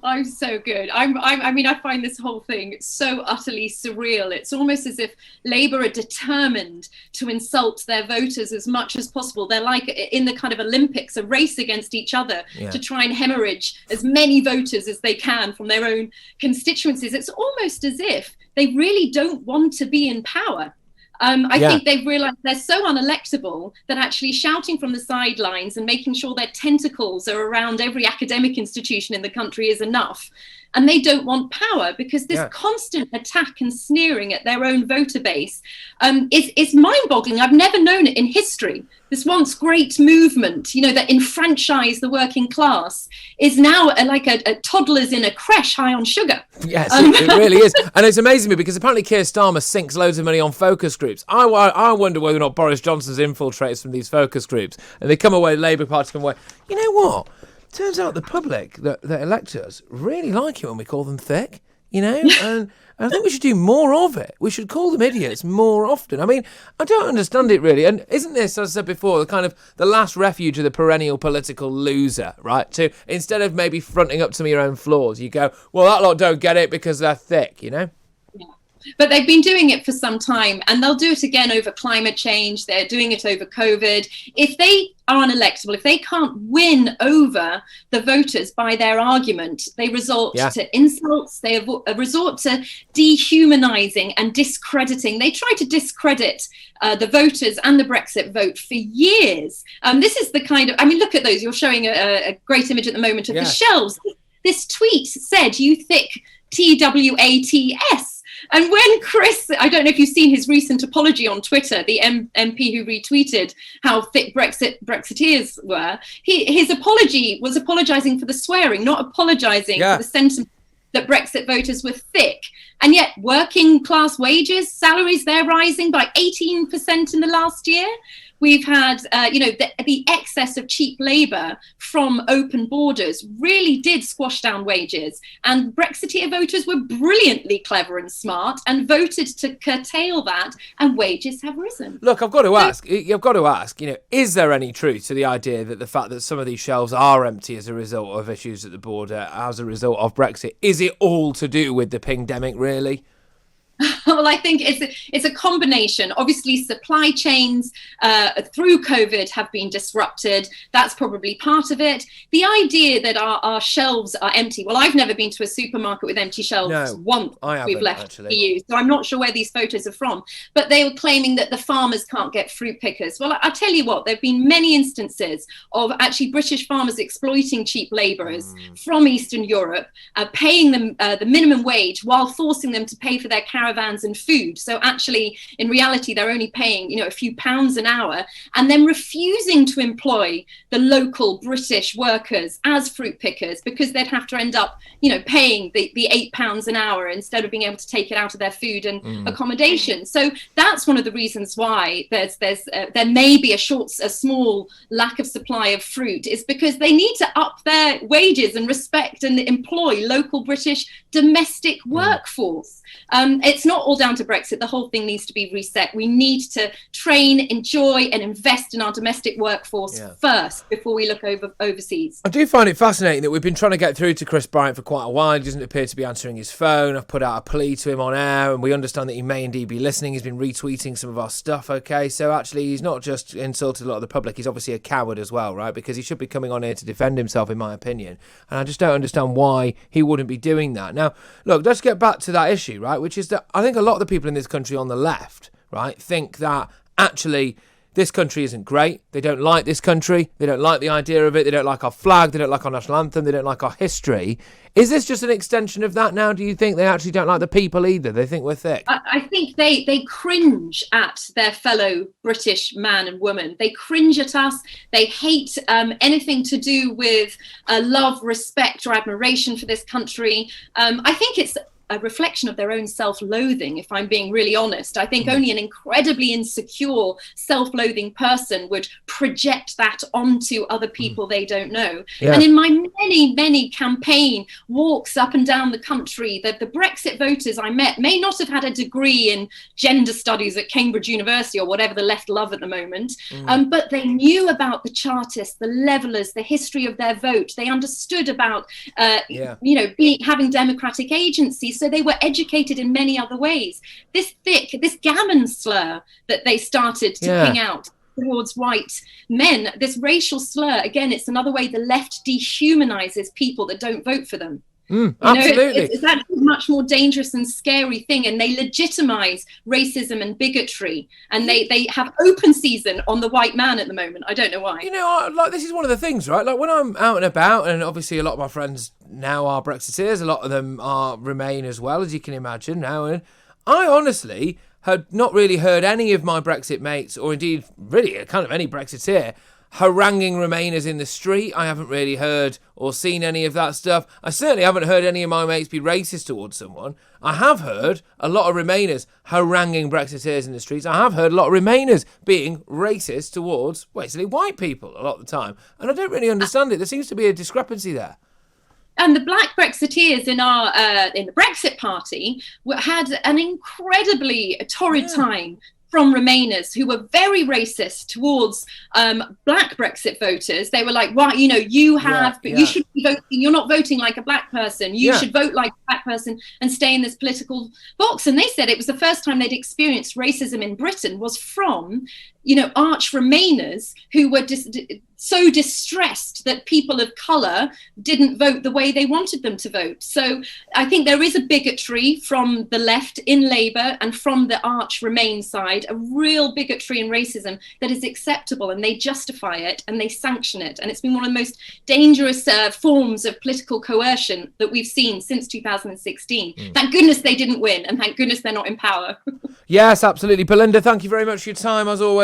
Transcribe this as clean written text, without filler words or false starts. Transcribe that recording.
I'm so good. I mean, I find this whole thing so utterly surreal. It's almost as if Labour are determined to insult their voters as much as possible. They're like in the kind of Olympics, a race against each other Yeah. to try and hemorrhage as many voters as they can from their own constituencies. It's almost as if they really don't want to be in power. I Yeah. think they've realised they're so unelectable that actually shouting from the sidelines and making sure their tentacles are around every academic institution in the country is enough. And they don't want power because this Yeah. constant attack and sneering at their own voter base is mind-boggling. I've never known it in history. This once great movement, that enfranchised the working class, is now like a toddler's in a creche high on sugar. Yes, it really is. And it's amazing me because apparently Keir Starmer sinks loads of money on focus groups. I wonder whether or not Boris Johnson's infiltrated some of these focus groups. And they come away, Labour Party come away, you know what? Turns out the public that elect us really like it when we call them thick, and I think we should do more of it. We should call them idiots more often. I mean, I don't understand it really. And isn't this, as I said before, the kind of the last refuge of the perennial political loser, right? To instead of maybe fronting up some of your own flaws, you go, well, that lot don't get it because they're thick, Yeah. But they've been doing it for some time, and they'll do it again over climate change. They're doing it over COVID. If they are unelectable, if they can't win over the voters by their argument, they resort to insults. They resort to dehumanizing and discrediting. They try to discredit the voters and the Brexit vote for years. This is the kind of, I mean, look at those. You're showing a great image at the moment of the shelves. This tweet said, "You thick TWATS." And when Chris, I don't know if you've seen his recent apology on Twitter, the MP who retweeted how thick Brexiteers were, his apology was apologising for the swearing, not apologising for the sentiment that Brexit voters were thick. And yet working class wages, salaries, they're rising by 18% in the last year. We've had, the excess of cheap labour from open borders really did squash down wages. And Brexiteer voters were brilliantly clever and smart and voted to curtail that, and wages have risen. Look, I've got to ask, is there any truth to the idea that the fact that some of these shelves are empty as a result of issues at the border, as a result of Brexit, is it all to do with the pingdemic, really? Well, I think it's a combination. Obviously, supply chains through COVID have been disrupted. That's probably part of it. The idea that our shelves are empty. Well, I've never been to a supermarket with empty shelves once. We've left the EU, so I'm not sure where these photos are from. But they were claiming that the farmers can't get fruit pickers. Well, I'll tell you what, there have been many instances of actually British farmers exploiting cheap labourers from Eastern Europe, paying them the minimum wage while forcing them to pay for their caravans and food. So actually, in reality, they're only paying, a few pounds an hour, and then refusing to employ the local British workers as fruit pickers because they'd have to end up, paying the £8 an hour instead of being able to take it out of their food and accommodation. So that's one of the reasons why there may be a small lack of supply of fruit, is because they need to up their wages and respect and employ local British domestic workforce. It's not all down to Brexit. The whole thing needs to be reset. We need to train, enjoy, and invest in our domestic workforce first before we look overseas. I do find it fascinating that we've been trying to get through to Chris Bryant for quite a while. He doesn't appear to be answering his phone. I've put out a plea to him on air, and we understand that he may indeed be listening. He's been retweeting some of our stuff, okay? So actually, he's not just insulted a lot of the public. He's obviously a coward as well, right? Because he should be coming on here to defend himself, in my opinion. And I just don't understand why he wouldn't be doing that. Now, look, let's get back to that issue, right? Which is that I think a lot of the people in this country on the left, right, think that actually this country isn't great. They don't like this country. They don't like the idea of it. They don't like our flag. They don't like our national anthem. They don't like our history. Is this just an extension of that now? Do you think they actually don't like the people either? They think we're thick? I think they cringe at their fellow British man and woman. They cringe at us. They hate anything to do with love, respect, or admiration for this country. I think it's a reflection of their own self-loathing, if I'm being really honest. I think only an incredibly insecure, self-loathing person would project that onto other people they don't know. Yeah. And in my many campaign walks up and down the country, that the Brexit voters I met may not have had a degree in gender studies at Cambridge University or whatever the left love at the moment, but they knew about the Chartists, the Levellers, the history of their vote. They understood about having democratic agency, so they were educated in many other ways. This gammon slur that they started to ping out towards white men, this racial slur, again, it's another way the left dehumanizes people that don't vote for them. Absolutely. It's actually a much more dangerous and scary thing, and they legitimize racism and bigotry, and they have open season on the white man at the moment. I don't know why. This is one of the things, right? Like, when I'm out and about, and obviously a lot of my friends now are Brexiteers, a lot of them remain as well, as you can imagine now, and I honestly had not really heard any of my Brexit mates, or indeed really kind of any Brexiteer, haranguing Remainers in the street. I haven't really heard or seen any of that stuff. I certainly haven't heard any of my mates be racist towards someone. I have heard a lot of Remainers haranguing Brexiteers in the streets. I have heard a lot of Remainers being racist towards basically white people a lot of the time. And I don't really understand it. There seems to be a discrepancy there. And the black Brexiteers in the Brexit Party had an incredibly torrid time from Remainers who were very racist towards black Brexit voters. They were like, "Why, you should be voting. You're not voting like a black person. You should vote like a black person and stay in this political box." And they said it was the first time they'd experienced racism in Britain was from, arch Remainers who were so distressed that people of colour didn't vote the way they wanted them to vote. So I think there is a bigotry from the left in Labour and from the arch Remain side, a real bigotry and racism that is acceptable, and they justify it and they sanction it. And it's been one of the most dangerous forms of political coercion that we've seen since 2016. Thank goodness they didn't win, and thank goodness they're not in power. Yes, absolutely. Belinda, thank you very much for your time, as always.